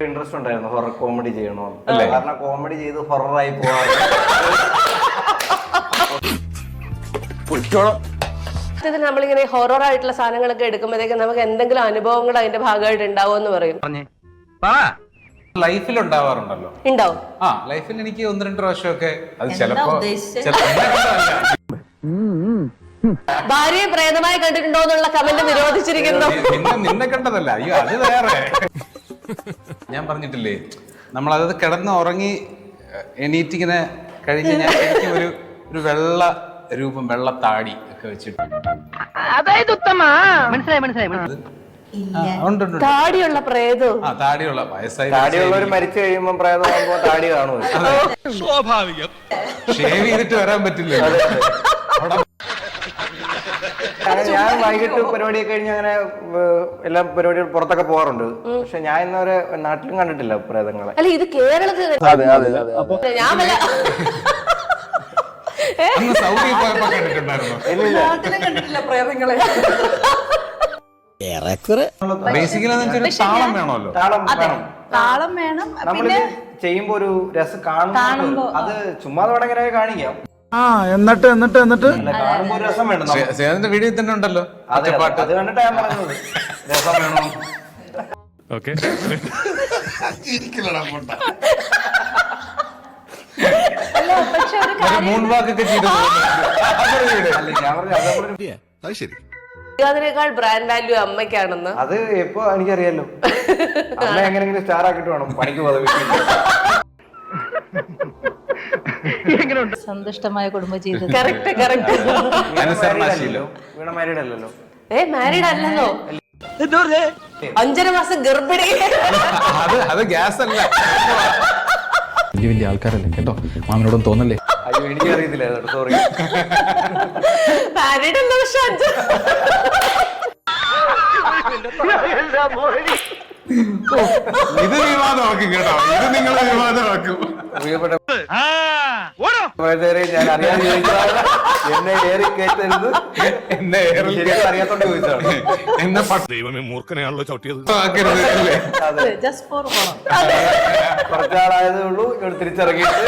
Interest ഉണ്ടായിരുന്നു horror comedy ചെയ്യണോ, കാരണം കോമഡി ചെയ്ത് ഹൊററായി പോവാറ്. നമ്മളിങ്ങനെ ഹൊറർ ആയിട്ടുള്ള സാധനങ്ങളൊക്കെ എടുക്കുമ്പോഴത്തേക്ക് നമുക്ക് എന്തെങ്കിലും അനുഭവങ്ങൾ അതിന്റെ ഭാഗമായിട്ട് ഉണ്ടാവുമെന്ന് പറയും. ലൈഫിൽ ഉണ്ടാവാറുണ്ടല്ലോ. ഉണ്ടാവും. ലൈഫിൽ എനിക്ക് 1-2 പ്രാവശ്യമൊക്കെ അത് ചിലപ്പോ ഭാര്യയെ പ്രേതമായി കണ്ടിട്ടുണ്ടോ എന്നുള്ള കമന്റ് നിരോധിച്ചിരിക്കുന്നു. നിന്നെ കണ്ടതല്ല, അയ്യോ അത് വേറെ. ഞാൻ പറഞ്ഞിട്ടില്ലേ, നമ്മളത് കിടന്ന് ഉറങ്ങി എണീറ്റിങ്ങനെ കഴിഞ്ഞ് ഞാൻ എനിക്ക് ഒരു വെള്ള രൂപം, വെള്ള താടി ഒക്കെ വെച്ചിട്ട്, അതായത് ഉത്തമ മനസ്സിലായി താടിയുള്ള പ്രേതവും. താടിയുള്ള വയസ്സായി താടിയുള്ളവർ മരിച്ചു കഴിയുമ്പോ പ്രേതമാകുമ്പോ താടി കാണുമോ? സ്വാഭാവികം. ഷേവ് ചെയ്തിട്ട് വരാൻ പറ്റില്ല. ഞാൻ വൈകിട്ട് പരിപാടിയൊക്കെ കഴിഞ്ഞ് അങ്ങനെ എല്ലാ പരിപാടികളും പുറത്തൊക്കെ പോകാറുണ്ട്. പക്ഷെ ഞാൻ ഇന്നവരെ നാട്ടിലും കണ്ടിട്ടില്ല പ്രേതങ്ങളെ. അല്ല, ഇത് കേരളത്തിൽ ഞാൻ സൗദി പോയപ്പോ കണ്ടിട്ടുണ്ടായിരുന്നു. കണ്ടിട്ടില്ല പ്രേതങ്ങളെ. ബേസിക്കലി താളം വേണമല്ലോ. താളം വേണം. നമ്മളിത് ചെയ്യുമ്പോ ഒരു രസം കാണുമ്പോ അത് ചുമ്മാ തുടങ്ങനെ കാണിക്കാം. എന്നിട്ട് കാണുമ്പോ ഒരു രസം വേണം. സേവന്റെ വീഡിയോ തന്നെ ഉണ്ടല്ലോ അത് കണ്ടിട്ടാ ഞാൻ പറഞ്ഞത് രസം വേണോ. മൂൺവാക്കൊക്കെ ചെയ്ത് അതിനേക്കാൾ ബ്രാൻഡ് വാല്യൂ അമ്മയ്ക്കാണെന്ന് അത് എപ്പോ എനിക്കറിയാലോ. അമ്മ എങ്ങനെങ്കിലും സ്റ്റാർ ആക്കിട്ട് വേണം പണിക്ക് പോകുന്നത്. സന്തുഷ്ടമായ കുടുംബജീവിതം. കറക്റ്റ്. വീണ മാരീഡ് അല്ലല്ലോ. മാരീഡ് അല്ലല്ലോ, 5.5 മാസം ഗർഭിണി. അത് ഗ്യാസ് അല്ല. വലിയ ആൾക്കാരല്ലേ കേട്ടോ, മാമനോടും തോന്നല്ലേ. അയ്യോ എനിക്ക് അറിയത്തില്ല, സോറി. മാരീഡ് അല്ല, പക്ഷെ ഇത് വിവാദമാക്കും കേട്ടോ, ഇത് നിങ്ങളെ വിവാദമാക്കും. ഞാൻ അറിയാതെ ചോദിച്ചതാണ്. എന്നെ ഏറി കയറ്റരുത്, എന്നെ അറിയാത്തോണ്ട് ചോദിച്ചതാണ്. എന്നെ ദൈവമേ മൂർഖനെയാണല്ലോ ചവിട്ടിയത്. കുറച്ചാളായതേ ഉള്ളൂ ഇവിടെ തിരിച്ചിറങ്ങിയിട്ട്